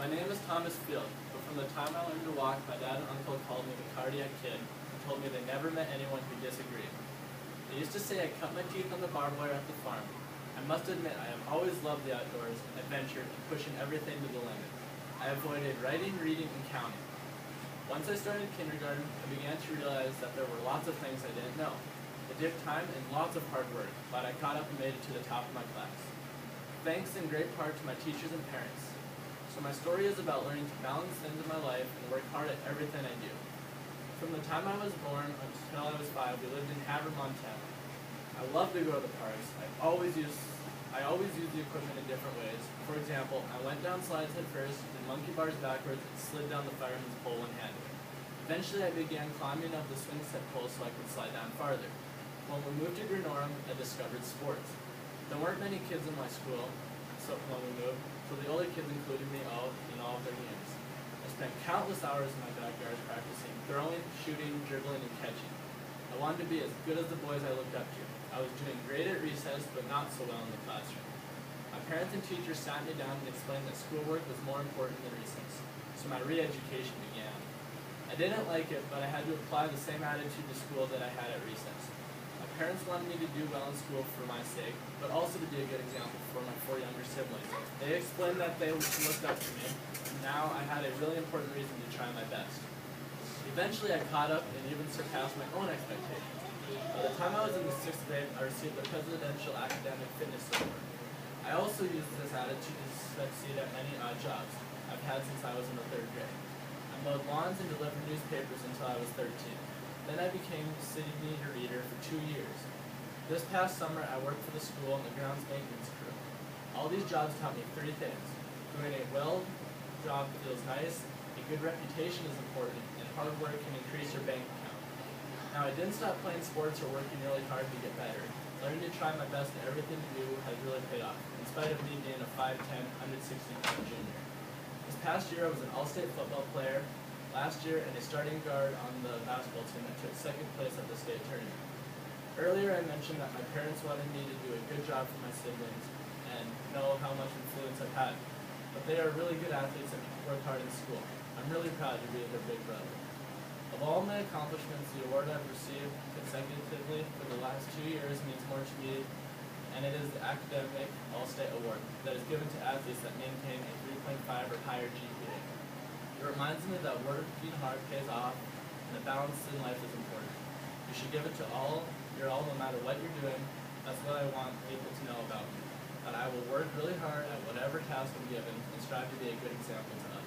My name is Thomas Field, but from the time I learned to walk, my dad and uncle called me the cardiac kid and told me they never met anyone who disagreed. They used to say I cut my teeth on the barbed wire at the farm. I must admit I have always loved the outdoors, adventure, and pushing everything to the limit. I avoided writing, reading, and counting. Once I started kindergarten, I began to realize that there were lots of things I didn't know. It took time and lots of hard work, but I caught up and made it to the top of my class. Thanks in great part to my teachers and parents. So my story is about learning to balance things in my life and work hard at everything I do. From the time I was born until I was 5, we lived in Havre, Montana. I love to go to the parks. I always use the equipment in different ways. For example, I went down slides head first, did monkey bars backwards, and slid down the fireman's pole one-handed. Eventually I began climbing up the swing set pole so I could slide down farther. When we moved to Grenorum, I discovered sports. There weren't many kids in my school when we moved, so the older kids included me in all of their games. I spent countless hours in my backyard practicing throwing, shooting, dribbling, and catching. I wanted to be as good as the boys I looked up to. I was doing great at recess, but not so well in the classroom. My parents and teachers sat me down and explained that schoolwork was more important than recess, so my re-education began. I didn't like it, but I had to apply the same attitude to school that I had at recess. My parents wanted me to do well in school for my sake, but also to be a good example for my 4 younger siblings. They explained that they looked up to me, and now I had a really important reason to try my best. Eventually I caught up and even surpassed my own expectations. By the time I was in the 6th grade, I received the Presidential Academic Fitness Award. I also used this attitude to succeed at many odd jobs I've had since I was in the 3rd grade. I mowed lawns and delivered newspapers until I was 13. Then I became city meter reader for 2 years. This past summer, I worked for the school and the grounds maintenance crew. All these jobs taught me 3 things. Doing a well job feels nice, a good reputation is important, and hard work can increase your bank account. Now, I didn't stop playing sports or working really hard to get better. Learning to try my best at everything to do has really paid off, in spite of me being a 5'10", 160-pound junior. This past year, I was an all-state football player. Last year, and a starting guard on the basketball team that took 2nd place at the state tournament. Earlier, I mentioned that my parents wanted me to do a good job for my siblings and know how much influence I've had. But they are really good athletes and work hard in school. I'm really proud to be their big brother. Of all my accomplishments, the award I've received consecutively for the last 2 years means more to me, and it is the Academic All-State Award that is given to athletes that maintain a 3.5 or higher GPA. It reminds me that working hard pays off, and a balance in life is important. You should give it your all no matter what you're doing. That's what I want people to know about me. That I will work really hard at whatever task I'm given and strive to be a good example to others.